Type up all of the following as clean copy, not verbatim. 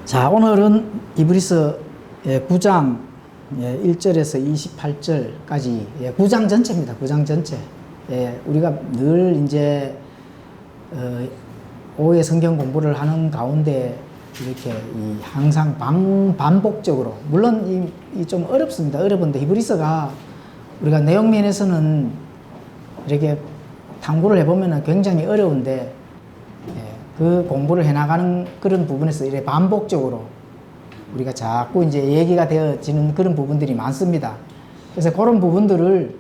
자, 오늘은 이브리서 9장 1절에서 28절까지 9장 전체입니다. 9장 전체. 우리가 늘 이제 오후에 성경 공부를 하는 가운데 이렇게 항상 반복적으로, 물론 이 좀 어렵습니다. 어려운데 히브리서가 우리가 내용면에서는 이렇게 탐구를 해보면 굉장히 어려운데, 그 공부를 해나가는 그런 부분에서 이렇게 반복적으로 우리가 자꾸 이제 얘기가 되어지는 그런 부분들이 많습니다. 그래서 그런 부분들을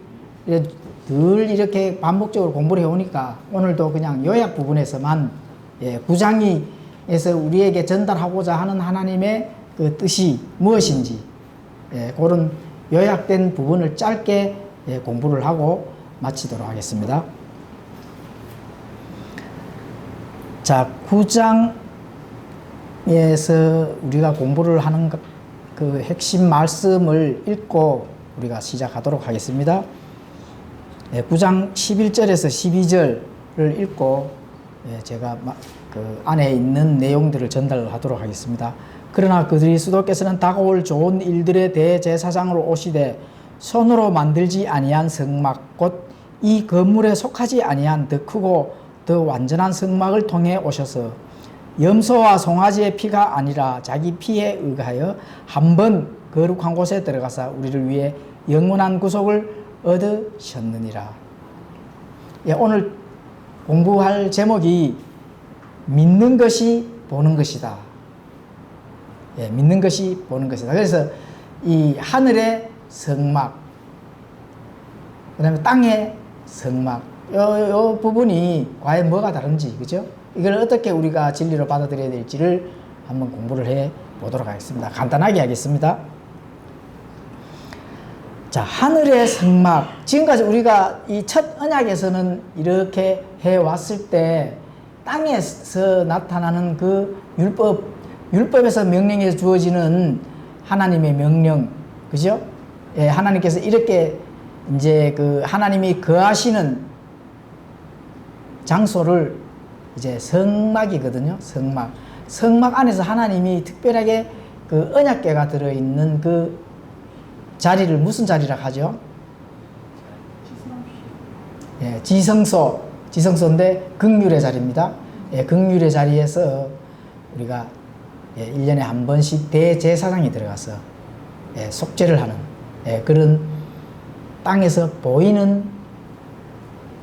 늘 이렇게 반복적으로 공부를 해오니까 오늘도 그냥 요약 부분에서만 9장에서 우리에게 전달하고자 하는 하나님의 그 뜻이 무엇인지 그런 요약된 부분을 짧게 공부를 하고 마치도록 하겠습니다. 자, 9장에서 우리가 공부를 하는 그 핵심 말씀을 읽고 우리가 시작하도록 하겠습니다. 9장 11절에서 12절을 읽고 제가 그 안에 있는 내용들을 전달하도록 하겠습니다. 그러나 그리스도께서는 다가올 좋은 일들에 대해 제사장으로 오시되 손으로 만들지 아니한 성막 곧 이 건물에 속하지 아니한 더 크고 더 완전한 성막을 통해 오셔서 염소와 송아지의 피가 아니라 자기 피에 의하여 한 번 거룩한 곳에 들어가사 우리를 위해 영원한 구속을 얻으셨느니라. 오늘 공부할 제목이 믿는 것이 보는 것이다. 믿는 것이 보는 것이다. 그래서 이 하늘의 성막, 그 다음에 땅의 성막, 요 부분이 과연 뭐가 다른지, 그죠? 이걸 어떻게 우리가 진리로 받아들여야 될지를 한번 공부를 해 보도록 하겠습니다. 간단하게 하겠습니다. 자, 하늘의 성막. 지금까지 우리가 이 첫 언약에서는 이렇게 해 왔을 때 땅에서 나타나는 그 율법에서 명령에 주어지는 하나님의 명령, 그죠? 하나님께서 이렇게 이제 그 하나님이 거하시는 장소를 이제 성막이거든요. 성막. 성막 안에서 하나님이 특별하게 그 언약궤가 들어있는 그 자리를 무슨 자리라 하죠? 지성소인데 긍휼의 자리입니다. 긍휼의 자리에서 우리가 1년에 한 번씩 대제사장이 들어가서 속죄를 하는 그런 땅에서 보이는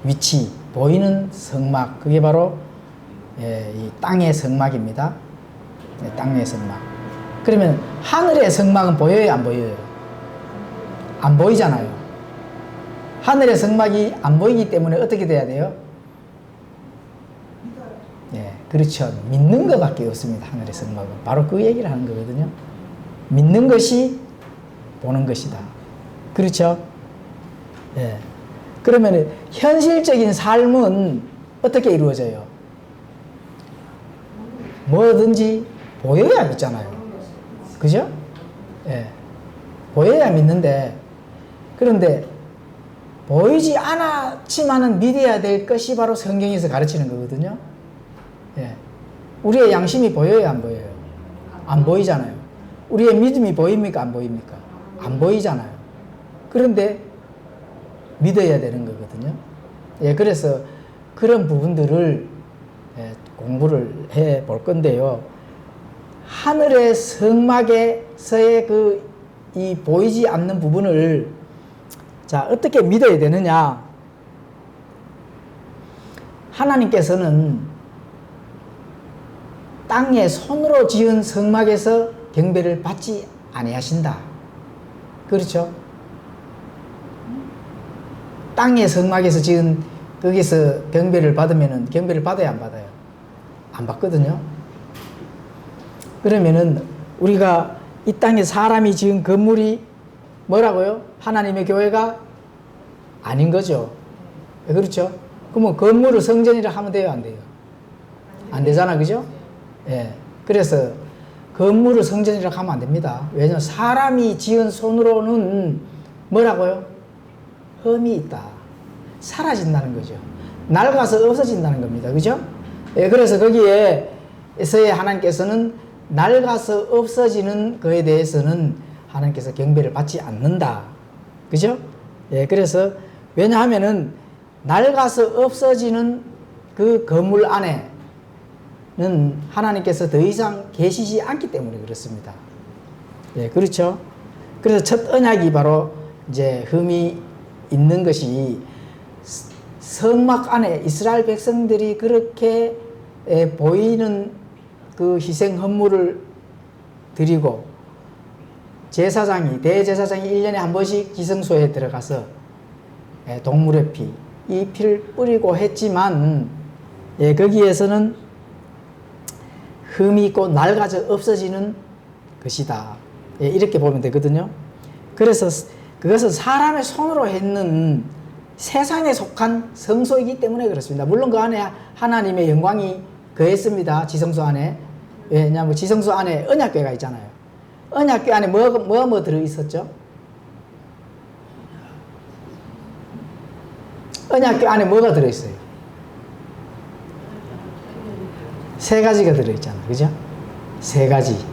위치, 보이는 성막, 그게 바로 이 땅의 성막입니다. 땅의 성막. 그러면 하늘의 성막은 보여요, 안 보여요? 안 보이잖아요. 하늘의 성막이 안 보이기 때문에 어떻게 돼야 돼요? 그렇죠. 믿는 것밖에 없습니다. 하늘의 성막은. 바로 그 얘기를 하는 거거든요. 믿는 것이 보는 것이다. 그렇죠? 그러면 현실적인 삶은 어떻게 이루어져요? 뭐든지 보여야 믿잖아요. 그죠? 보여야 믿는데, 그런데 보이지 않았지만은 믿어야 될 것이 바로 성경에서 가르치는 거거든요. 우리의 양심이 보여요, 안 보여요? 안 보이잖아요. 우리의 믿음이 보입니까, 안 보입니까? 안 보이잖아요. 그런데 믿어야 되는 거거든요. 그래서 그런 부분들을 공부를 해 볼 건데요. 하늘의 성막에서의 이 보이지 않는 부분을 자, 어떻게 믿어야 되느냐? 하나님께서는 땅에 손으로 지은 성막에서 경배를 받지 아니하신다. 그렇죠? 땅의 성막에서 지은 거기서 경배를 받으면은 경배를 받아야 안 받아요? 안 받거든요. 그러면은 우리가 이 땅에 사람이 지은 건물이 뭐라고요? 하나님의 교회가 아닌 거죠. 그렇죠? 그러면 건물을 성전이라 하면 돼요, 안 돼요? 안 되잖아, 그죠? 그래서 건물을 성전이라 하면 안 됩니다. 왜냐하면 사람이 지은 손으로는 뭐라고요? 흠이 있다. 사라진다는 거죠. 낡아서 없어진다는 겁니다. 그죠? 그래서 거기에서의 하나님께서는 낡아서 없어지는 거에 대해서는 하나님께서 경배를 받지 않는다. 그죠? 예, 그래서 왜냐하면은 낡아서 없어지는 그 건물 안에는 하나님께서 더 이상 계시지 않기 때문에 그렇습니다. 예, 그렇죠? 그래서 첫 언약이 바로 이제 흠이 있는 것이 성막 안에 이스라엘 백성들이 그렇게 보이는 그 희생 헌물을 드리고 대제사장이 1년에 한 번씩 지성소에 들어가서 동물의 피, 이 피를 뿌리고 했지만 거기에서는 흠이 있고 낡아져 없어지는 것이다. 이렇게 보면 되거든요. 그래서 그것은 사람의 손으로 했는 세상에 속한 성소이기 때문에 그렇습니다. 물론 그 안에 하나님의 영광이 거했습니다. 지성소 안에. 왜냐하면 지성소 안에 언약궤가 있잖아요. 언약궤 안에 뭐 들어있었죠? 언약궤 안에 뭐가 들어있어요? 세 가지가 들어있잖아요. 그죠? 세 가지.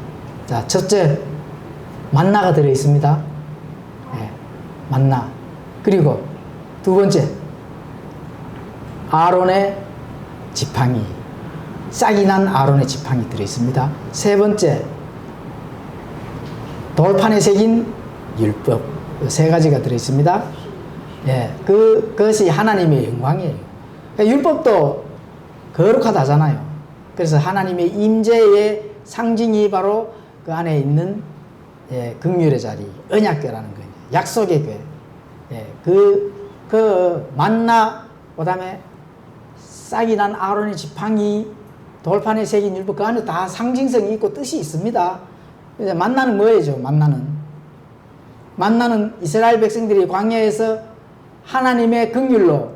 자, 첫째, 만나가 들어있습니다. 네, 만나. 그리고 두 번째, 아론의 지팡이. 싹이 난 아론의 지팡이 들어있습니다. 세 번째, 돌판에 새긴 율법. 세 가지가 들어있습니다. 예, 그것이 하나님의 영광이에요. 그러니까 율법도 거룩하다잖아요. 그래서 하나님의 임재의 상징이 바로 그 안에 있는 긍휼의 자리, 언약궤라는 거예요. 약속의 궤. 그 만나, 그 다음에 싹이 난 아론의 지팡이, 돌판에 새긴 율법, 그 안에 다 상징성이 있고 뜻이 있습니다. 이제 만나는 뭐예요? 만나는 이스라엘 백성들이 광야에서 하나님의 긍휼로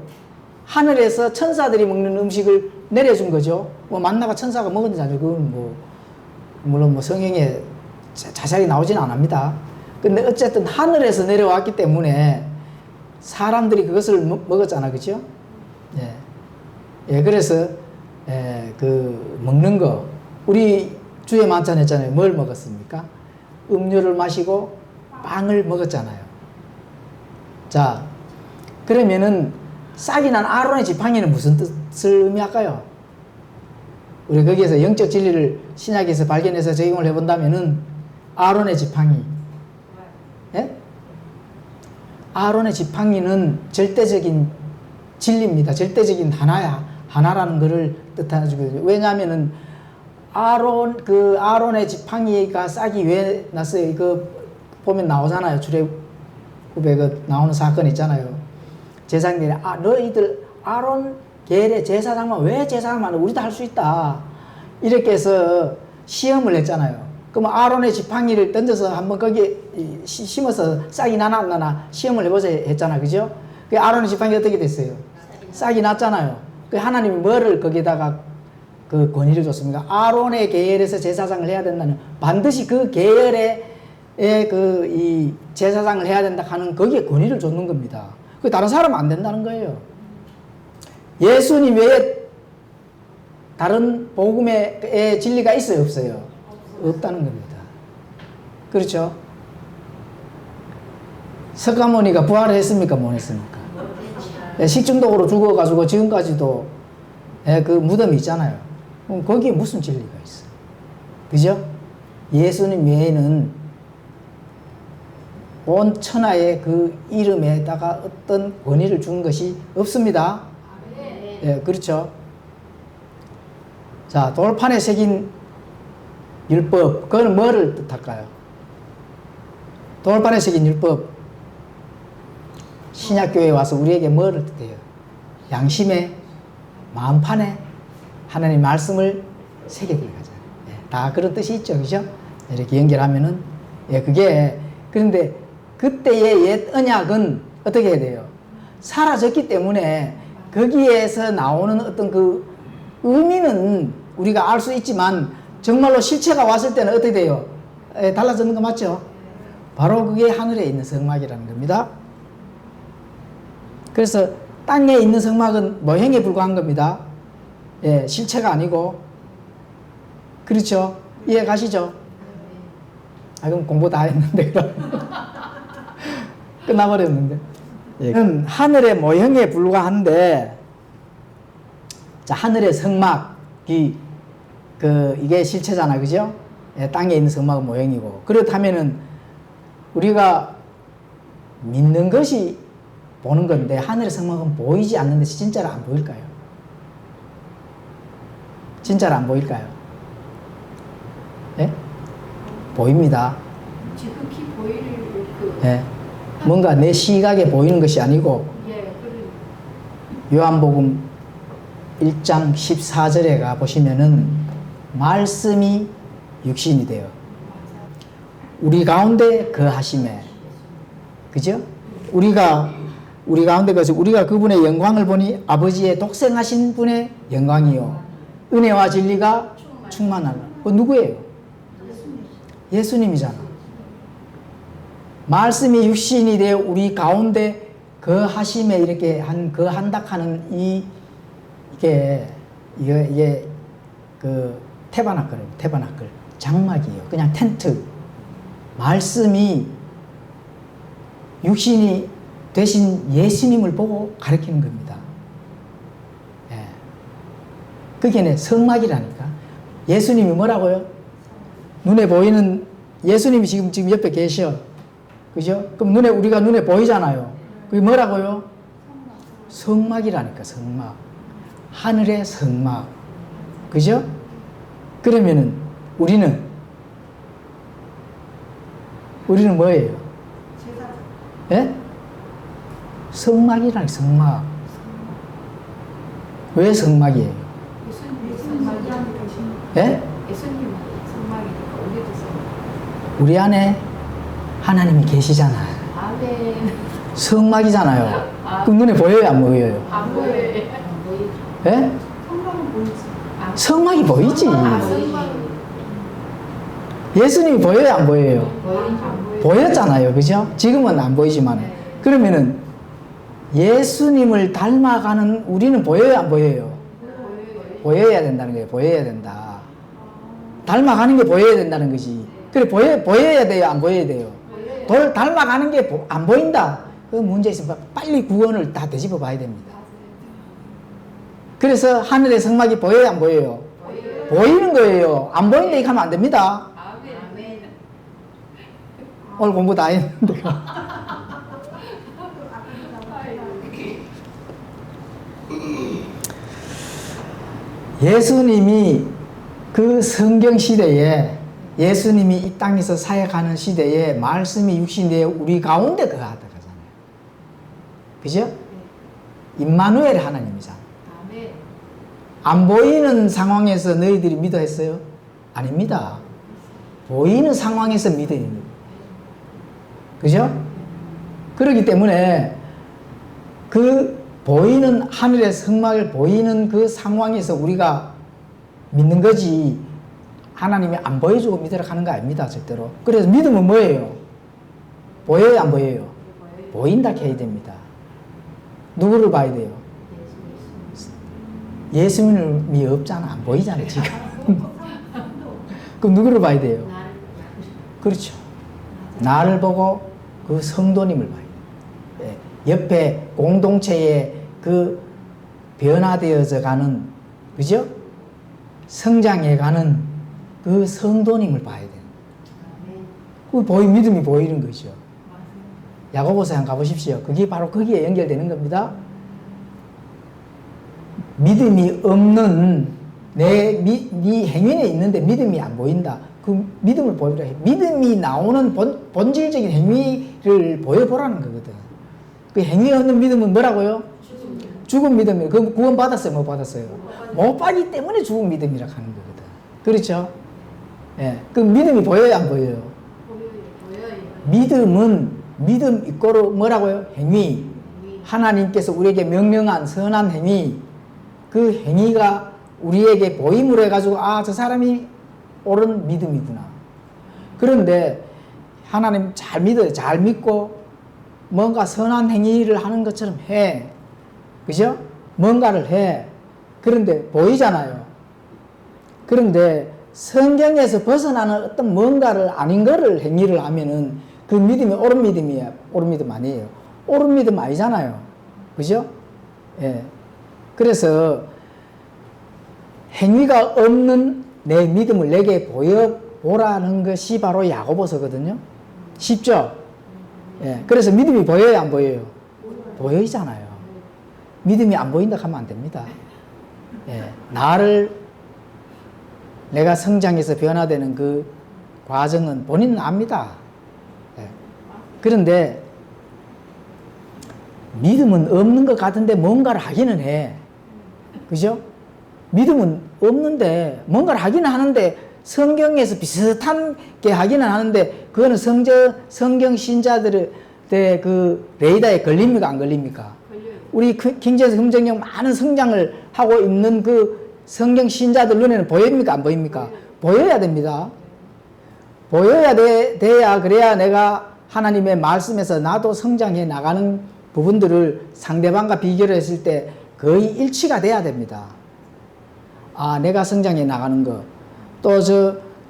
하늘에서 천사들이 먹는 음식을 내려준 거죠. 뭐 만나가 천사가 먹었는지 아니고 그건 물론 성경에 자세하게 나오지는 않습니다. 근데 어쨌든 하늘에서 내려왔기 때문에 사람들이 그것을 먹었잖아, 그죠? 그래서 그 먹는 거, 우리 주에 만찬 했잖아요. 뭘 먹었습니까? 음료를 마시고 빵을 먹었잖아요. 자, 그러면은 싹이 난 아론의 지팡이는 무슨 뜻을 의미할까요? 우리 거기에서 영적 진리를 신약에서 발견해서 적용을 해본다면은 아론의 지팡이, 아론의 지팡이는 절대적인 진리입니다. 절대적인 하나라는 것을 뜻하는 거죠. 왜냐하면은 아론의 지팡이가 싹이 왜 났어요? 보면 나오잖아요. 출애굽에 나오는 사건 있잖아요. 제사장들이 너희들 아론 계열의 제사장만 왜 제사장만 우리도 할 수 있다. 이렇게 해서 시험을 했잖아요. 그럼 아론의 지팡이를 던져서 한번 거기에 심어서 싹이 나나 안 나나 시험을 해보자 했잖아. 그죠? 그 아론의 지팡이 어떻게 됐어요? 싹이 났잖아요. 그 하나님이 뭐를 거기다가 그 권위를 줬습니까? 아론의 계열에서 제사장을 해야 된다는, 반드시 그 계열의 이 제사장을 해야 된다 하는 거기에 권위를 줬는 겁니다. 그 다른 사람은 안 된다는 거예요. 예수님 외에 다른 복음의 진리가 있어요, 없어요? 없다는 겁니다. 그렇죠? 석가모니가 부활을 했습니까, 못 했습니까? 식중독으로 죽어가지고 지금까지도 그 무덤이 있잖아요. 그럼 거기에 무슨 진리가 있어요? 그죠? 예수님 외에는 온 천하의 그 이름에다가 어떤 권위를 준 것이 없습니다. 그렇죠? 자, 돌판에 새긴 율법, 그건 뭐를 뜻할까요? 돌판에 새긴 율법, 신약교회에 와서 우리에게 뭐를 뜻해요? 양심의 마음판에 하나님 말씀을 새겨들게 하잖아요. 다 그런 뜻이 있죠. 그죠? 이렇게 연결하면은, 그런데 그때의 옛 언약은 어떻게 해야 돼요? 사라졌기 때문에 거기에서 나오는 어떤 그 의미는 우리가 알 수 있지만 정말로 실체가 왔을 때는 어떻게 돼요? 달라지는 거 맞죠? 바로 그게 하늘에 있는 성막이라는 겁니다. 그래서 땅에 있는 성막은 모형에 불과한 겁니다. 실체가 아니고. 그렇죠? 이해 가시죠? 아, 그럼 공부 다 했는데, 그럼. 끝나버렸는데. 예. 하늘의 모형에 불과한데, 자, 하늘의 성막이, 이게 실체잖아, 그죠? 예, 땅에 있는 성막은 모형이고. 그렇다면은, 우리가 믿는 것이 보는 건데, 하늘의 성막은 보이지 않는데, 진짜로 안 보일까요? 진짜로 안 보일까요? 예? 보입니다. 지극히 보일 예. 뭔가 내 시각에 보이는 것이 아니고, 요한복음 1장 14절에 가 보시면은 말씀이 육신이 되어 우리 가운데 거하심에, 그죠? 우리 가운데 거해서 우리가 그분의 영광을 보니 아버지의 독생하신 분의 영광이요 은혜와 진리가 충만하라. 누구예요? 예수님이잖아. 말씀이 육신이 되어 우리 가운데 거하심에 이렇게 거한다 하는 이게 태바나클 장막이에요. 그냥 텐트. 말씀이 육신이 되신 예수님을 보고 가리키는 겁니다. 예. 그게 성막이라니까. 예수님이 뭐라고요? 눈에 보이는 예수님이 지금 옆에 계셔. 그죠? 그럼 우리가 눈에 보이잖아요. 그게 뭐라고요? 성막이라니까, 성막. 하늘의 성막. 그죠? 그러면은, 우리는 뭐예요? 예? 성막이라니까, 성막. 왜 성막이에요? 예? 우리 안에 하나님이 계시잖아요. 성막이잖아요. 그럼 눈에 보여요, 안 보여요? 안 보여요. 예? 성막은 보이지. 성막이 보이지. 예수님이 보여요, 안 보여요? 보였잖아요, 그죠? 지금은 안 보이지만. 그러면은 예수님을 닮아가는 우리는 보여요, 안 보여요? 보여야 된다는 거예요. 보여야 된다. 닮아가는 게 보여야 된다는 거지. 그래, 보여야 돼요, 안 보여야 돼요? 닮아가는 게 안 보인다. 그 문제 있으면 빨리 구원을 다 되짚어 봐야 됩니다. 그래서 하늘의 성막이 보여요, 안 보여요? 보이는 거예요. 안 보인다 이렇게 하면 안 됩니다. 오늘 공부 다 했는데. 예수님이 그 성경 시대에 예수님이 이 땅에서 사역하는 시대에 말씀이 육신되어 우리 가운데 거하다 하잖아요. 그죠? 임마누엘 하나님이잖아. 안 보이는 상황에서 너희들이 믿어 했어요? 아닙니다. 보이는 상황에서 믿어야 됩니다. 그죠? 그렇기 때문에 그 보이는 하늘의 성막을 보이는 그 상황에서 우리가 믿는 거지 하나님이 안 보여주고 믿으라 하는 거 아닙니다. 절대로. 그래서 믿음은 뭐예요? 보여요, 안 보여요? 보인다 해야 됩니다. 누구를 봐야 돼요? 예수님이 없잖아. 안 보이잖아요, 지금. 그럼 누구를 봐야 돼요? 그렇죠. 나를 보고 그 성도님을 봐야 돼요. 예. 옆에 공동체에 그 변화되어져 가는, 그죠? 성장해 가는 그 성도님을 봐야 돼요. 그 믿음이 보이는 거죠. 야고보서 한번 가보십시오. 그게 바로 거기에 연결되는 겁니다. 믿음이 없는 네 행위에 있는데 믿음이 안 보인다. 그 믿음을 보여라 해. 믿음이 나오는 본질적인 행위를 보여보라는 거거든. 그 행위 없는 믿음은 뭐라고요? 죽은 믿음이에요. 그 구원 받았어요, 못 받았어요? 못 받기 때문에 죽은 믿음이라고 하는 거거든. 그렇죠? 예. 그 믿음이 보여요, 안 보여요? 믿음은 믿음 이꼬르 뭐라고요? 행위. 하나님께서 우리에게 명령한 선한 행위. 그 행위가 우리에게 보임으로 해가지고 저 사람이 옳은 믿음이구나. 그런데 하나님 잘 믿어요. 잘 믿고 뭔가 선한 행위를 하는 것처럼 해. 그죠? 뭔가를 해. 그런데 보이잖아요. 그런데 성경에서 벗어나는 어떤 뭔가를 아닌 거를 행위를 하면은 그 믿음이 옳은 믿음이야. 옳은 믿음 아니에요. 옳은 믿음 아니잖아요. 그죠? 예. 그래서 행위가 없는 내 믿음을 내게 보여보라는 것이 바로 야고보서거든요. 쉽죠? 예. 그래서 믿음이 보여요, 안 보여요? 보여있잖아요. 믿음이 안 보인다 하면 안 됩니다. 예. 내가 성장해서 변화되는 그 과정은 본인은 압니다. 예. 그런데 믿음은 없는 것 같은데 뭔가를 하기는 해. 그죠? 믿음은 없는데 뭔가를 하기는 하는데 성경에서 비슷한 게 하기는 하는데 그거는 성경 신자들의 그 레이더에 걸립니까? 안 걸립니까? 우리 킹제스 금정령 많은 성장을 하고 있는 그 성경 신자들 눈에는 보입니까? 안 보입니까? 보여야 됩니다. 보여야 돼야 그래야 내가 하나님의 말씀에서 나도 성장해 나가는 부분들을 상대방과 비교를 했을 때 거의 일치가 돼야 됩니다. 아, 내가 성장해 나가는 거. 또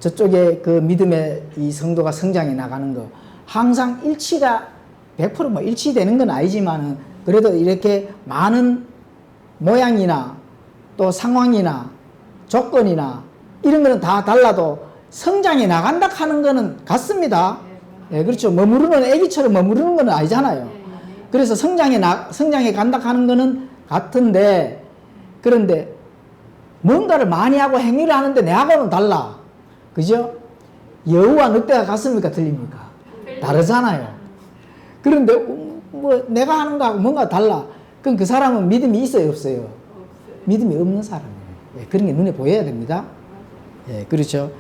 저쪽에 그 믿음의 이 성도가 성장해 나가는 거. 항상 일치가 100% 뭐 일치되는 건 아니지만은 그래도 이렇게 많은 모양이나 또 상황이나 조건이나 이런 거는 다 달라도 성장해 나간다 하는 거는 같습니다. 예, 그렇죠. 머무르는 애기처럼 머무르는 건 아니잖아요. 그래서 성장해 간다 하는 거는 같은데 그런데 뭔가를 많이 하고 행위를 하는데 내하고는 달라. 그죠? 여우와 늑대가 같습니까? 틀립니까? 다르잖아요. 그런데 뭐 내가 하는 거하고 뭔가 달라. 그럼 그 사람은 믿음이 있어요, 없어요? 믿음이 없는 사람이에요. 예, 그런 게 눈에 보여야 됩니다. 예, 그렇죠.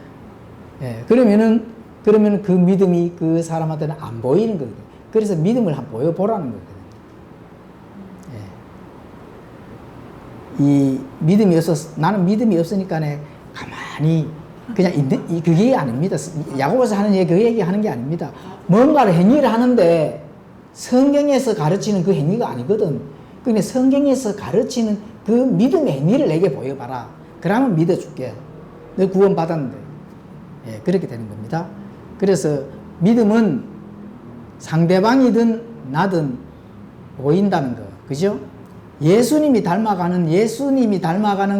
예, 그러면은 그 믿음이 그 사람한테는 안 보이는 거거든요. 그래서 믿음을 한번 보여보라는 거거든요. 예. 이 믿음이 나는 믿음이 없으니까 가만히 그냥 있는, 그게 아닙니다. 야고보서 하는 얘기, 그 얘기 하는 게 아닙니다. 뭔가를 행위를 하는데 성경에서 가르치는 그 행위가 아니거든. 근데 성경에서 가르치는 그 믿음의 행위를 내게 보여봐라. 그러면 믿어줄게. 너 구원 받았는데. 예, 그렇게 되는 겁니다. 그래서 믿음은 상대방이든 나든 보인다는 거. 그죠? 예수님이 닮아가는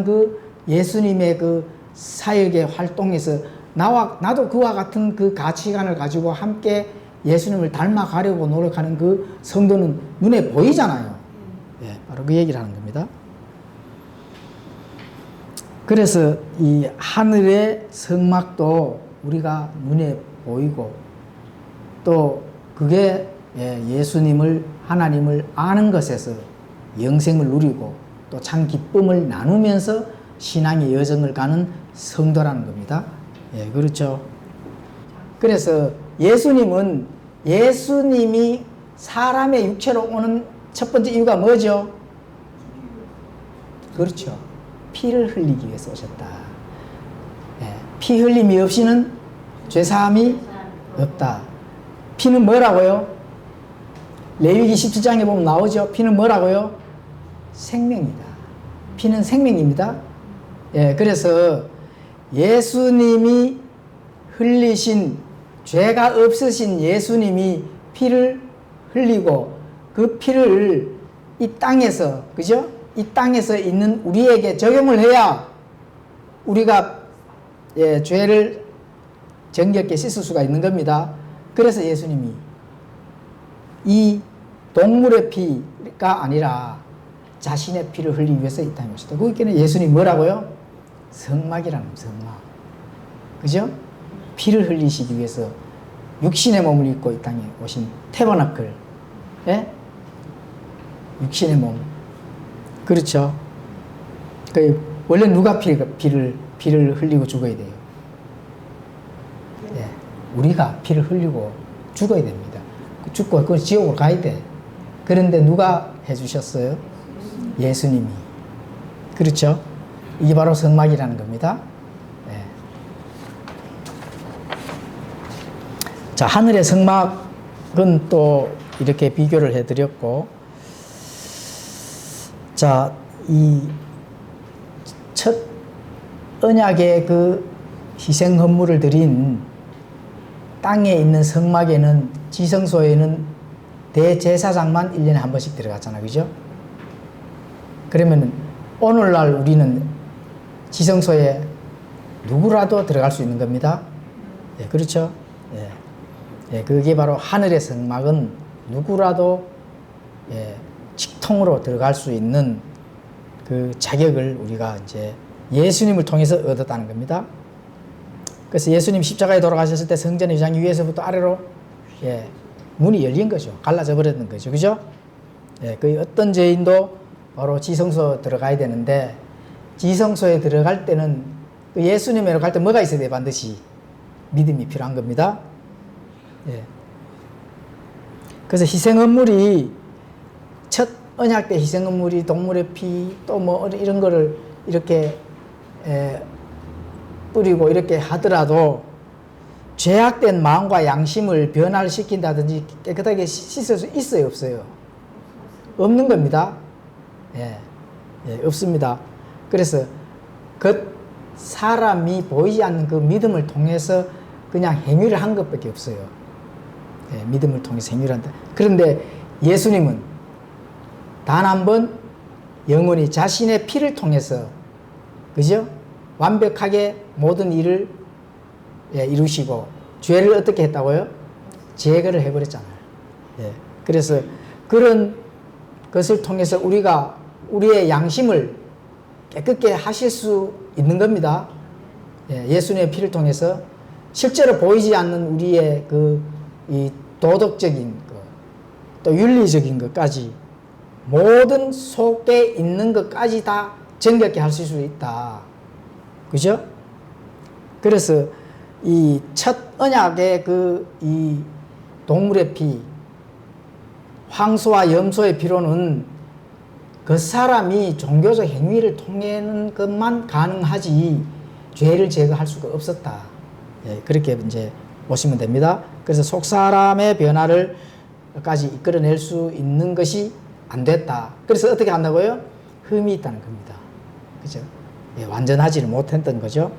그 예수님의 그 사역의 활동에서 나도 그와 같은 그 가치관을 가지고 함께 예수님을 닮아가려고 노력하는 그 성도는 눈에 보이잖아요. 예, 바로 그 얘기를 하는 겁니다. 그래서 이 하늘의 성막도 우리가 눈에 보이고 또 그게 예수님을 하나님을 아는 것에서 영생을 누리고 또 참 기쁨을 나누면서 신앙의 여정을 가는 성도라는 겁니다. 예, 그렇죠. 그래서 예수님이 사람의 육체로 오는 첫 번째 이유가 뭐죠? 그렇죠. 피를 흘리기 위해서 오셨다. 예, 피 흘림이 없이는 죄사함이 없다. 피는 뭐라고요? 레위기 17장에 보면 나오죠. 피는 뭐라고요? 생명이다. 피는 생명입니다. 예, 그래서 예수님이 흘리신 죄가 없으신 예수님이 피를 흘리고 그 피를 이 땅에서, 그죠? 이 땅에서 있는 우리에게 적용을 해야 우리가 죄를 정결케 씻을 수가 있는 겁니다. 그래서 예수님이 이 동물의 피가 아니라 자신의 피를 흘리기 위해서 이 땅에 오셨다. 그러니까 예수님이 뭐라고요? 성막이라는 성막. 그죠? 피를 흘리시기 위해서 육신의 몸을 입고 이 땅에 오신 태버나클. 예? 육신의 몸. 그렇죠? 원래 누가 피를 흘리고 죽어야 돼요? 예. 우리가 피를 흘리고 죽어야 됩니다. 죽고 그 지옥으로 가야 돼. 그런데 누가 해주셨어요? 예수님이. 그렇죠? 이게 바로 성막이라는 겁니다. 예. 자, 하늘의 성막은 또 이렇게 비교를 해드렸고, 자, 이 첫 언약의 그 희생 헌물을 드린 땅에 있는 성막에는 지성소에는 대제사장만 1년에 한 번씩 들어갔잖아. 그죠? 그러면 오늘날 우리는 지성소에 누구라도 들어갈 수 있는 겁니다. 예, 그렇죠? 예. 예, 그게 바로 하늘의 성막은 누구라도 예, 직통으로 들어갈 수 있는 그 자격을 우리가 이제 예수님을 통해서 얻었다는 겁니다. 그래서 예수님 십자가에 돌아가셨을 때 성전의 위장 위에서부터 아래로 예, 문이 열린 거죠. 갈라져 버렸는 거죠. 그죠? 예, 그 어떤 죄인도 바로 지성소 들어가야 되는데 지성소에 들어갈 때는 그 예수님으로 갈 때 뭐가 있어야 돼? 반드시 믿음이 필요한 겁니다. 예. 그래서 희생헌물이 첫 언약 때 희생헌물이 동물의 피 또 뭐 이런 거를 이렇게 뿌리고 이렇게 하더라도 죄악된 마음과 양심을 변화시킨다든지 깨끗하게 씻을 수 있어요, 없어요? 없는 겁니다. 예, 예, 없습니다. 그래서 그 사람이 보이지 않는 그 믿음을 통해서 그냥 행위를 한 것밖에 없어요. 예, 믿음을 통해서 행위를 한다. 그런데 예수님은 단 한 번 영원히 자신의 피를 통해서 그죠? 완벽하게 모든 일을 예, 이루시고 죄를 어떻게 했다고요? 제거를 해버렸잖아요. 예, 그래서 그런 것을 통해서 우리가 우리의 양심을 깨끗게 하실 수 있는 겁니다. 예, 예수님의 피를 통해서 실제로 보이지 않는 우리의 이 도덕적인 것, 또 윤리적인 것까지 모든 속에 있는 것까지 다 정결케 하실 수 있다. 그죠? 그래서 이 첫 언약의 이 동물의 피, 황소와 염소의 피로는 그 사람이 종교적 행위를 통하는 것만 가능하지 죄를 제거할 수가 없었다. 예, 그렇게 이제 보시면 됩니다. 그래서 속 사람의 변화를까지 이끌어낼 수 있는 것이 안 됐다. 그래서 어떻게 한다고요? 흠이 있다는 겁니다. 그죠? 예, 완전하지를 못했던 거죠.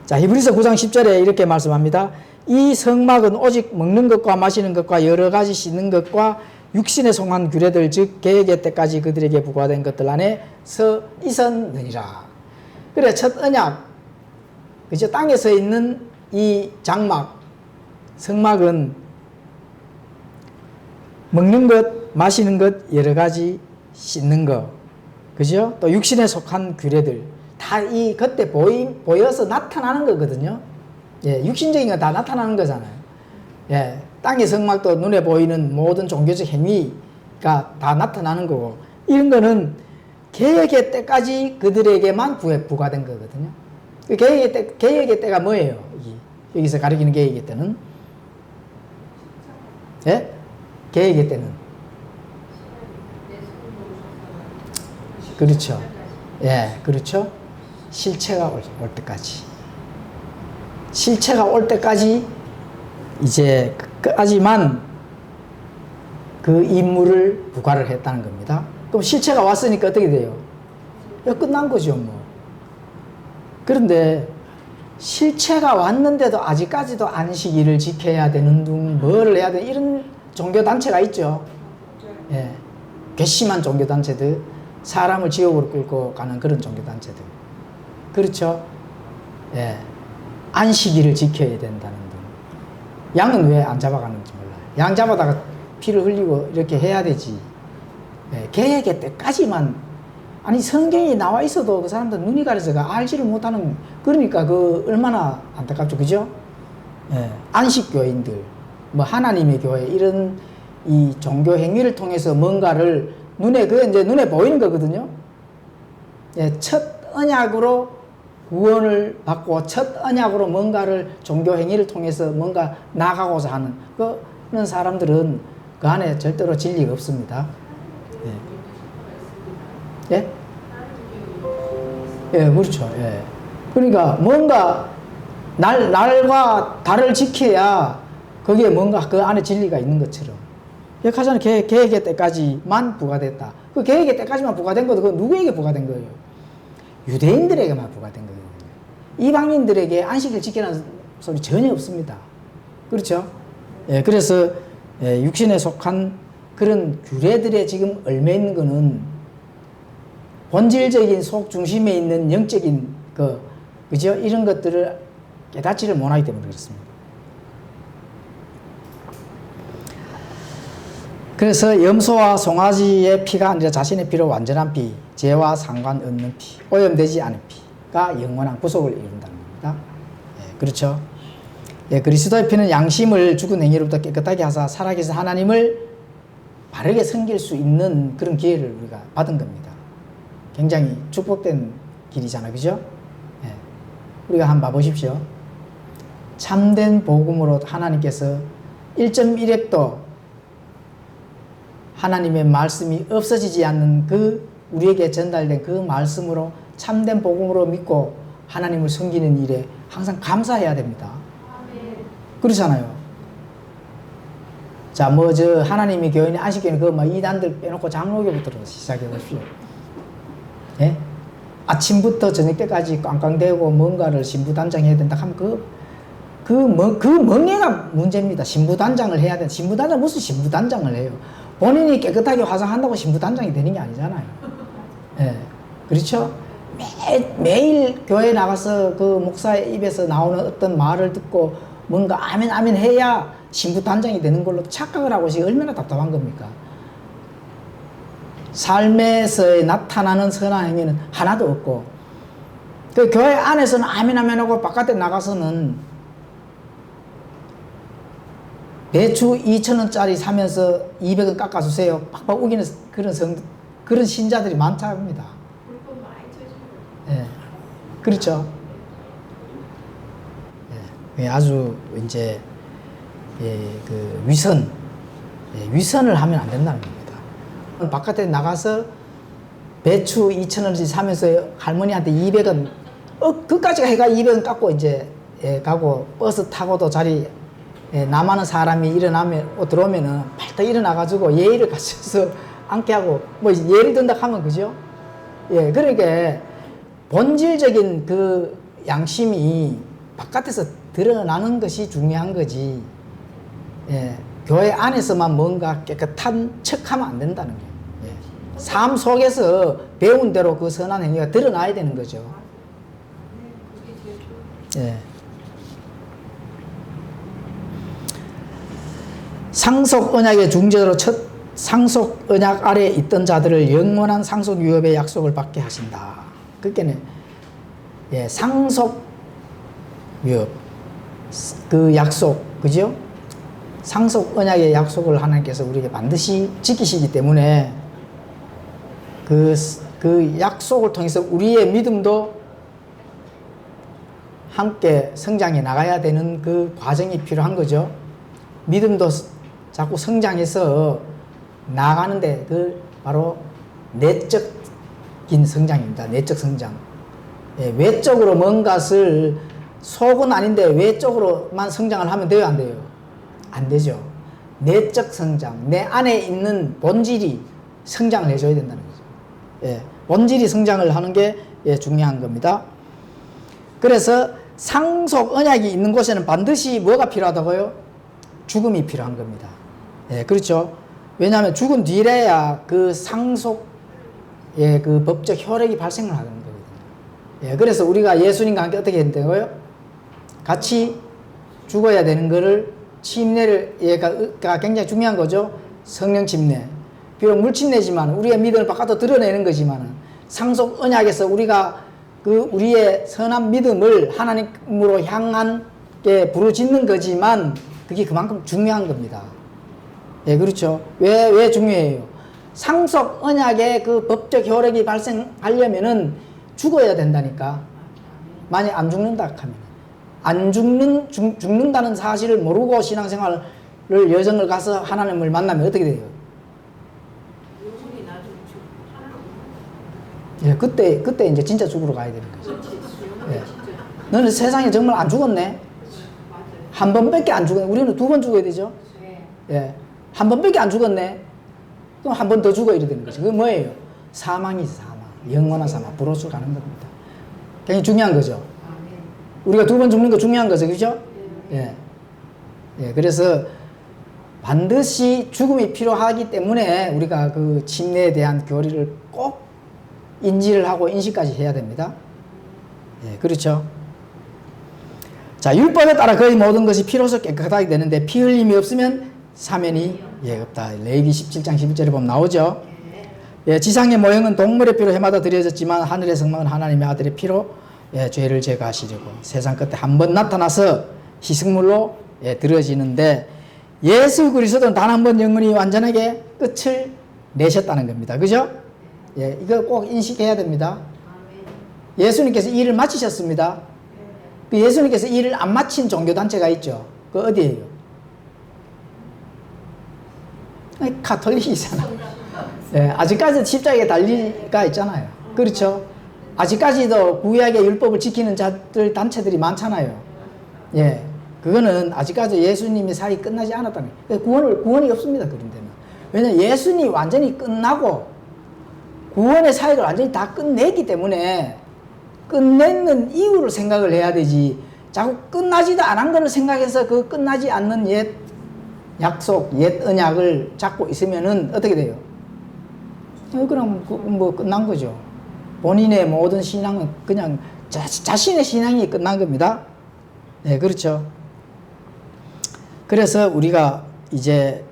자, 히브리서 9장 10절에 이렇게 말씀합니다. 이 성막은 오직 먹는 것과 마시는 것과 여러 가지 씻는 것과 육신에 속한 규례들 즉 계획의 때까지 그들에게 부과된 것들 안에 서 있었느니라. 그래 첫 언약 그죠? 땅에 서 있는 이 장막 성막은 먹는 것 마시는 것 여러 가지 씻는 것 그죠? 또 육신에 속한 규례들 다 이 그때 보여서 나타나는 거거든요. 예, 육신적인 건 다 나타나는 거잖아요. 예, 땅의 성막도 눈에 보이는 모든 종교적 행위가 다 나타나는 거고 이런 거는 계획의 때까지 그들에게만 부과된 거거든요. 그 계획의 때가 뭐예요? 여기서 가리키는 계획의 때는 예? 계획의 때는 그렇죠. 예, 그렇죠. 실체가 올 때까지. 실체가 올 때까지 이제 끝까지만 그 임무를 부과를 했다는 겁니다. 그럼 실체가 왔으니까 어떻게 돼요? 끝난 거죠, 뭐. 그런데 실체가 왔는데도 아직까지도 안식일을 지켜야 되는 둥, 뭘 해야 되는 이런 종교단체가 있죠. 예. 괘씸한 종교단체들, 사람을 지옥으로 끌고 가는 그런 종교단체들. 그렇죠. 예. 안식일을 지켜야 된다는 둥. 양은 왜 안 잡아가는지 몰라요. 양 잡아다가 피를 흘리고 이렇게 해야 되지. 예. 계획의 때까지만. 아니 성경이 나와 있어도 그 사람들 눈이 가려서가 알지를 못하는 그러니까 그 얼마나 안타깝죠. 그죠? 예. 안식교인들 뭐 하나님의 교회 이런 이 종교 행위를 통해서 뭔가를 이제 눈에 보이는 거거든요. 예, 첫 언약으로 구원을 받고 첫 언약으로 뭔가를 종교 행위를 통해서 뭔가 나가고자 하는 그런 사람들은 그 안에 절대로 진리가 없습니다. 예. 예? 예, 그렇죠. 예. 그러니까 뭔가 날과 달을 지켜야 거기에 뭔가 그 안에 진리가 있는 것처럼. 기억하잖아요. 계획의 때까지만 부과됐다. 그 계획의 때까지만 부과된 것도 그 누구에게 부과된 거예요? 유대인들에게만 부과된 거거든요. 이방인들에게 안식일 지키라는 소리 전혀 없습니다. 그렇죠? 예, 그래서 육신에 속한 그런 규례들에 지금 얽매 있는 거는 본질적인 속 중심에 있는 영적인 그죠? 이런 것들을 깨닫지를 못하기 때문에 그렇습니다. 그래서 염소와 송아지의 피가 아니라 자신의 피로 완전한 피, 죄와 상관없는 피, 오염되지 않은 피가 영원한 구속을 이룬다는 겁니다. 예, 그렇죠? 예, 그리스도의 피는 양심을 죽은 행위로부터 깨끗하게 하사 살아계신 하나님을 바르게 섬길 수 있는 그런 기회를 우리가 받은 겁니다. 굉장히 축복된 길이잖아요. 그죠? 예. 우리가 한번 봐보십시오. 참된 복음으로 하나님께서 1.1핵도 하나님의 말씀이 없어지지 않는 그 우리에게 전달된 그 말씀으로 참된 복음으로 믿고 하나님을 섬기는 일에 항상 감사해야 됩니다. 그렇잖아요. 자, 하나님의 교회는 안식교회는 그 이단들 빼놓고 장로교부터 시작해 보십시오. 예? 아침부터 저녁 때까지 꽝꽝대고 뭔가를 신부단장해야 된다 하면 그 멍해가 문제입니다. 신부단장을 해야 돼. 신부단장 무슨 신부단장을 해요? 본인이 깨끗하게 화장한다고 신부단장이 되는 게 아니잖아요. 예. 그렇죠? 매일 교회에 나가서 그 목사의 입에서 나오는 어떤 말을 듣고 뭔가 아멘 아멘 해야 신부단장이 되는 걸로 착각을 하고 있으니 얼마나 답답한 겁니까? 삶에서 나타나는 선한 행위는 하나도 없고 그 교회 안에서는 아멘 아멘 하고 바깥에 나가서는 배추 2,000원짜리 사면서 200원 깎아주세요. 팍팍 우기는 그런 신자들이 많답니다. 예. 그렇죠. 예. 아주 이제 그 위선을 하면 안 된다는 겁니다. 바깥에 나가서 배추 2,000원짜리 사면서 할머니한테 200원, 그까지 해가 200원 깎고 이제 가고 버스 타고도 자리 남아는 사람이 들어오면은 발딱 일어나가지고 예의를 갖춰서 앉게 하고, 예를 든다 하면, 그죠? 예, 그러니까, 본질적인 그 양심이 바깥에서 드러나는 것이 중요한 거지, 예, 교회 안에서만 뭔가 깨끗한 척 하면 안 된다는 거예요. 예. 삶 속에서 배운 대로 그 선한 행위가 드러나야 되는 거죠. 예. 상속 언약의 중재로 첫 상속 언약 아래 있던 자들을 영원한 상속 유업의 약속을 받게 하신다. 그러니까 상속 유업 그 약속, 그죠? 상속 언약의 약속을 하나님께서 우리에게 반드시 지키시기 때문에 그 약속을 통해서 우리의 믿음도 함께 성장해 나가야 되는 그 과정이 필요한 거죠. 믿음도 자꾸 성장해서 나가는데 그 바로 내적인 성장입니다. 내적 성장. 예, 외적으로 뭔가를 속은 아닌데 외적으로만 성장을 하면 돼요, 안 돼요? 안 되죠. 내적 성장, 내 안에 있는 본질이 성장을 해줘야 된다는 거죠. 예, 본질이 성장을 하는 게 중요한 겁니다. 그래서 상속 언약이 있는 곳에는 반드시 뭐가 필요하다고요? 죽음이 필요한 겁니다. 예, 그렇죠. 왜냐하면 죽은 뒤래야 그 상속의 그 법적 효력이 발생을 하는 거거든요. 예, 그래서 우리가 예수님과 함께 어떻게 된다고요? 같이 죽어야 되는 거를 침례를, 얘가 굉장히 중요한 거죠. 성령 침례. 비록 물침례지만 우리의 믿음을 바깥으로 드러내는 거지만 상속 언약에서 우리가 그 우리의 선한 믿음을 하나님으로 향한 게 부르짖는 거지만 그게 그만큼 중요한 겁니다. 예, 그렇죠. 왜 중요해요? 상속 언약의 그 법적 효력이 발생하려면은 죽어야 된다니까. 만약 안 죽는다 하면. 안 죽는다는 사실을 모르고 신앙생활을 여정을 가서 하나님을 만나면 어떻게 돼요? 예, 그때 이제 진짜 죽으러 가야 되는 거죠. 예. 너는 세상에 정말 안 죽었네? 한 번밖에 안 죽었네. 우리는 2번 죽어야 되죠? 예. 한 번밖에 안 죽었네? 그럼 한 번 더 죽어 이래 되는 거죠. 그게 뭐예요? 사망이지, 사망. 영원한 사망. 불옷을 가는 겁니다. 굉장히 중요한 거죠. 우리가 2번 죽는 거 중요한 거죠. 그죠? 예. 예. 그래서 반드시 죽음이 필요하기 때문에 우리가 그 침례에 대한 교리를 꼭 인지를 하고 인식까지 해야 됩니다. 예. 그렇죠? 자, 율법에 따라 거의 모든 것이 피로서 깨끗하게 되는데 피 흘림이 없으면 사면이 없다. 레위기 17장 11절에 보면 나오죠. 예, 지상의 모형은 동물의 피로 해마다 드려졌지만 하늘의 성막은 하나님의 아들의 피로 죄를 제거하시려고 세상 끝에 한 번 나타나서 희생물로 드려지는데 예수 그리스도는 단 한 번 영원히 완전하게 끝을 내셨다는 겁니다. 그죠? 예, 이거 꼭 인식해야 됩니다. 예수님께서 일을 마치셨습니다. 그 예수님께서 일을 안 마친 종교단체가 있죠. 그 어디예요? 가톨릭이잖아요. 예, 아직까지도 십자가에 달리가 있잖아요. 그렇죠? 아직까지도 구약의 율법을 지키는 자들 단체들이 많잖아요. 예, 그거는 아직까지 예수님의 사역이 끝나지 않았다는 거예요. 구원이 없습니다. 그런 데는. 왜냐하면 예수님이 완전히 끝나고 구원의 사역을 완전히 다 끝냈기 때문에 끝내는 이유를 생각을 해야 되지. 자꾸 끝나지도 않은 것을 생각해서 그 끝나지 않는 옛 약속, 옛 언약을 잡고 있으면은 어떻게 돼요? 그럼 뭐 끝난 거죠. 본인의 모든 신앙은 그냥 자신의 신앙이 끝난 겁니다. 네, 그렇죠. 그래서 우리가 이제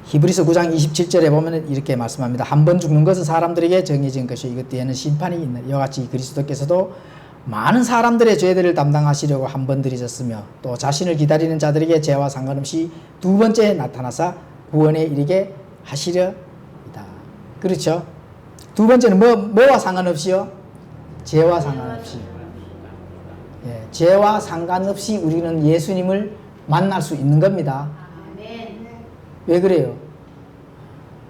히브리서 9장 27절에 보면 이렇게 말씀합니다. 한 번 죽는 것은 사람들에게 정해진 것이 이것 뒤에는 심판이 있는 이와 같이 그리스도께서도 많은 사람들의 죄들을 담당하시려고 한 번 들이셨으며 또 자신을 기다리는 자들에게 죄와 상관없이 두 번째 나타나사 구원에 이르게 하시려이다. 그렇죠? 두 번째는 뭐와 상관없이요? 죄와 상관없이. 예, 죄와 상관없이 우리는 예수님을 만날 수 있는 겁니다. 왜 그래요?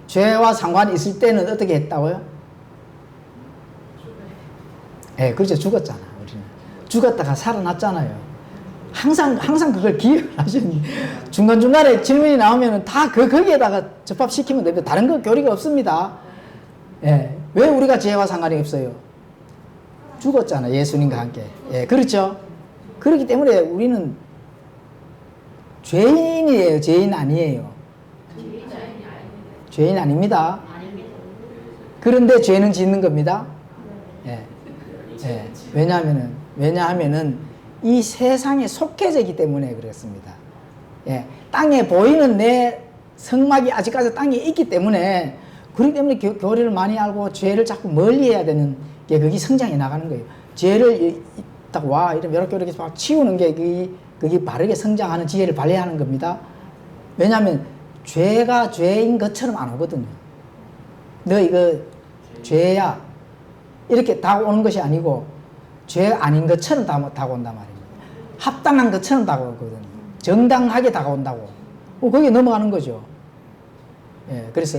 죄와 상관이 있을 때는 어떻게 했다고요? 예, 그렇죠. 죽었잖아, 우리는. 죽었다가 살아났잖아요. 항상 그걸 기억하시니. 중간중간에 질문이 나오면 다 거기에다가 접합시키면 됩니다. 다른 거 교리가 없습니다. 예, 왜 우리가 죄와 상관이 없어요? 죽었잖아, 예수님과 함께. 예, 그렇죠. 그렇기 때문에 우리는 죄인이에요, 죄인 아니에요? 죄인 아닙니다. 그런데 죄는 짓는 겁니다. 예. 예. 왜냐하면은 이 세상에 속해지기 때문에 그렇습니다. 예. 땅에 보이는 내 성막이 아직까지 땅에 있기 때문에 그렇기 때문에 교리를 많이 알고 죄를 자꾸 멀리 해야 되는 게 그게 성장해 나가는 거예요. 죄를 딱 이렇게 막 치우는 게 그게 바르게 성장하는 지혜를 발휘하는 겁니다. 왜냐하면 죄가 죄인 것처럼 안 오거든요. 너 이거 죄야 이렇게 다가오는 것이 아니고 죄 아닌 것처럼 다가온단 말입니다. 합당한 것처럼 다가오거든요. 정당하게 다가온다고. 거기에 넘어가는 거죠. 예, 그래서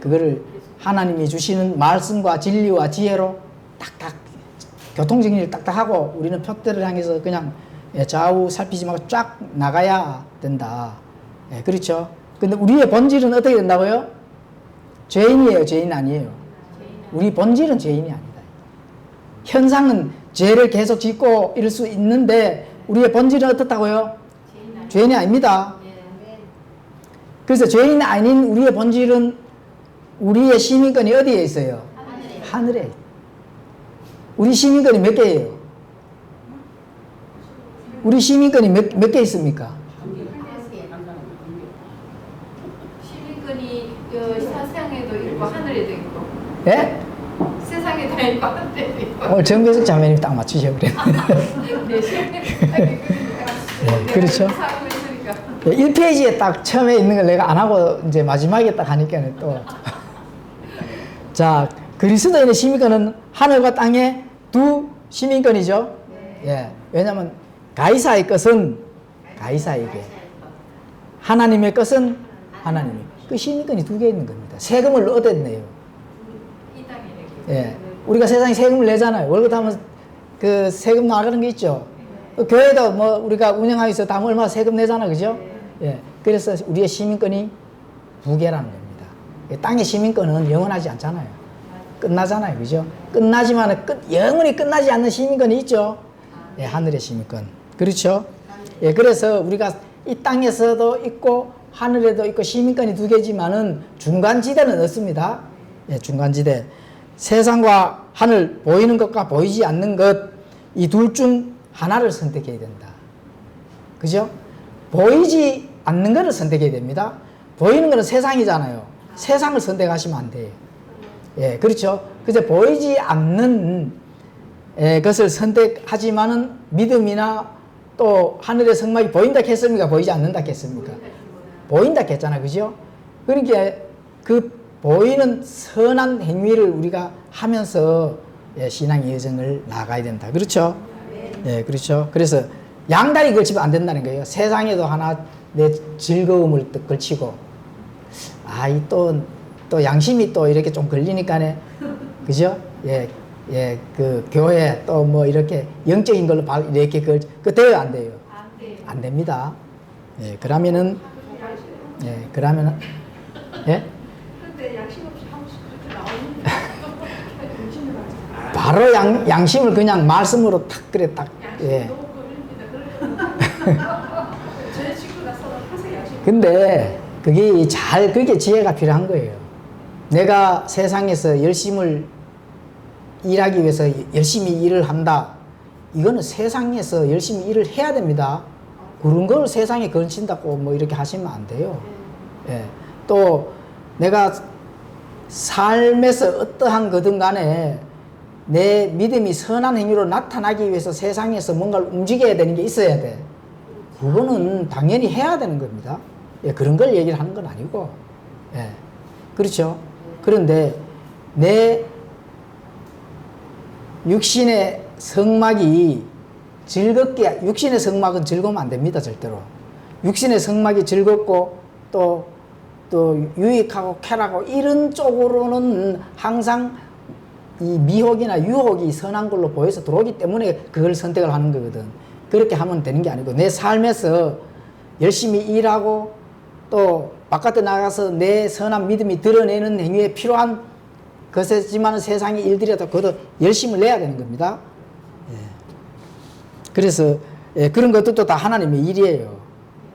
그거를 하나님이 주시는 말씀과 진리와 지혜로 딱딱 교통정리를 딱딱 하고 우리는 표대를 향해서 그냥 좌우 살피지 말고 쫙 나가야 된다. 예, 그렇죠. 근데 우리의 본질은 어떻게 된다고요? 죄인이에요, 죄인 아니에요? 우리 본질은 죄인이 아니다. 현상은 죄를 계속 짓고 이럴 수 있는데 우리의 본질은 어떻다고요? 죄인이 아닙니다. 그래서 죄인 아닌 우리의 본질은 우리의 시민권이 어디에 있어요? 하늘에. 우리 시민권이 몇 개예요? 우리 시민권이 몇 개 있습니까? 시민권이 세상에도 있고 하늘에도 있고. 예? 세상에 다 있고 하늘에도 있고. 오늘 정배석 자매님 딱 맞추셔 그래. 네, 시민권이 네, 그렇죠. 1페이지에 딱 처음에 있는 걸 내가 안 하고 이제 마지막에 딱 하니까 또. 자, 그리스도인의 시민권은 하늘과 땅의 두 시민권이죠. 예. 왜냐하면 가이사의 것은 가이사에게, 하나님의 것은 하나님이. 그 시민권이 두 개 있는 겁니다. 세금을 얻었네요. 예. 우리가 세상에 세금을 내잖아요. 월급 하면 그 세금 나가는 게 있죠. 교회도 뭐 우리가 운영하고 있어 다 얼마 세금 내잖아, 그죠? 예. 그래서 우리의 시민권이 두 개라는 겁니다. 땅의 시민권은 영원하지 않잖아요. 끝나잖아요. 그죠? 끝나지만 영원히 끝나지 않는 시민권이 있죠. 예, 하늘의 시민권. 그렇죠? 예, 그래서 우리가 이 땅에서도 있고 하늘에도 있고 시민권이 두 개지만은 중간지대는 없습니다. 예, 중간지대. 세상과 하늘, 보이는 것과 보이지 않는 것, 이 둘 중 하나를 선택해야 된다. 그죠? 보이지 않는 것을 선택해야 됩니다. 보이는 것은 세상이잖아요. 세상을 선택하시면 안 돼요. 예, 그렇죠? 그래서 보이지 않는 것을 선택하지만은 믿음이나 또 하늘의 성막이 보인다 했습니까? 보이지 않는다 했습니까? 보인다 했잖아요. 그죠? 그러니까 그 보이는 선한 행위를 우리가 하면서 신앙의 여정을 나가야 된다. 그렇죠? 예, 그렇죠. 그래서 양다리 걸치면 안 된다는 거예요. 세상에도 하나 내 즐거움을 또 걸치고, 또 양심이 또 이렇게 좀 걸리니까네. 그죠? 예, 예, 그 교회 또 뭐 이렇게 영적인 걸로 이렇게 그 돼요, 안 돼요? 안 됩니다. 예, 그러면은, 예, 그러면은, 예? 근데 양심 없이 하고 싶을 때 나오는데 바로 양심을 그냥 말씀으로 탁, 그래, 딱, 예. 너무 걸립니다. 제 친구 나서는 항상 양심. 근데 그게 지혜가 필요한 거예요. 내가 세상에서 열심을 일하기 위해서 열심히 일을 한다. 이거는 세상에서 열심히 일을 해야 됩니다. 그런 걸 세상에 걸친다고 뭐 이렇게 하시면 안 돼요. 예. 또 내가 삶에서 어떠한 거든 간에 내 믿음이 선한 행위로 나타나기 위해서 세상에서 뭔가를 움직여야 되는 게 있어야 돼. 그거는 당연히 해야 되는 겁니다. 예, 그런 걸 얘기를 하는 건 아니고. 예. 그렇죠. 그런데 내 육신의 성막이 육신의 성막은 즐거우면 안 됩니다, 절대로. 육신의 성막이 즐겁고 또 유익하고 쾌락하고 이런 쪽으로는 항상 이 미혹이나 유혹이 선한 걸로 보여서 들어오기 때문에 그걸 선택을 하는 거거든. 그렇게 하면 되는 게 아니고 내 삶에서 열심히 일하고 또 바깥에 나가서 내 선한 믿음이 드러내는 행위에 필요한 것이지만 세상의 일들이라도 그것도 열심을 내야 되는 겁니다. 예. 그래서 그런 것들도 다 하나님의 일이에요.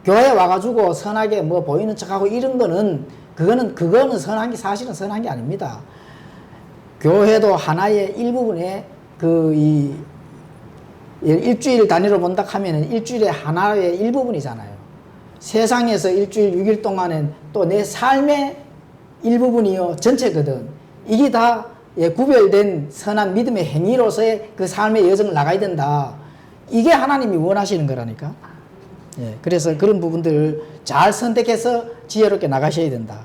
교회 와가지고 선하게 뭐 보이는 척하고 이런 거는 그거는 선한 게 사실은 선한 게 아닙니다. 교회도 하나의 일부분의 일주일 단위로 본다 하면은 일주일의 하나의 일부분이잖아요. 세상에서 일주일 6일 동안은 또 내 삶의 일부분이요 전체거든. 이게 다 구별된 선한 믿음의 행위로서의 그 삶의 여정을 나가야 된다. 이게 하나님이 원하시는 거라니까. 예, 그래서 그런 부분들을 잘 선택해서 지혜롭게 나가셔야 된다.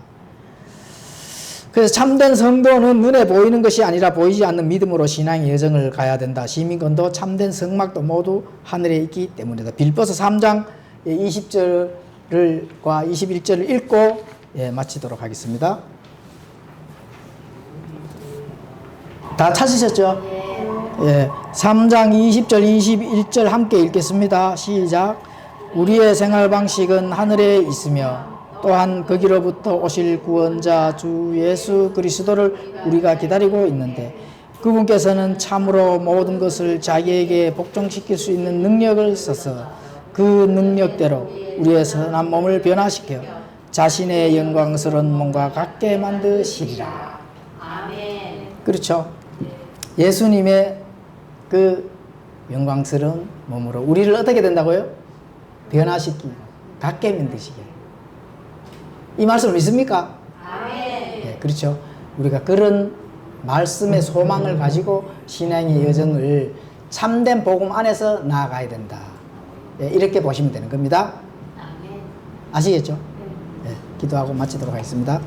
그래서 참된 성도는 눈에 보이는 것이 아니라 보이지 않는 믿음으로 신앙의 여정을 가야 된다. 시민권도 참된 성막도 모두 하늘에 있기 때문이다. 빌보서 3장 20절과 21절을 읽고 마치도록 하겠습니다. 다 찾으셨죠? 예, 3장 20절 21절 함께 읽겠습니다. 시작. 우리의 생활 방식은 하늘에 있으며 또한 거기로부터 오실 구원자 주 예수 그리스도를 우리가 기다리고 있는데 그분께서는 참으로 모든 것을 자기에게 복종시킬 수 있는 능력을 써서 그 능력대로 우리의 선한 몸을 변화시켜 자신의 영광스러운 몸과 같게 만드시리라. 아멘. 그렇죠. 예수님의 그 영광스러운 몸으로 우리를 어떻게 된다고요? 변화시키고 같게 만드시게. 이 말씀을 믿습니까? 아멘. 네, 그렇죠. 우리가 그런 말씀의 소망을 가지고 신앙의 여정을 참된 복음 안에서 나아가야 된다. 네, 이렇게 보시면 되는 겁니다. 아멘. 아시겠죠? 네, 기도하고 마치도록 하겠습니다.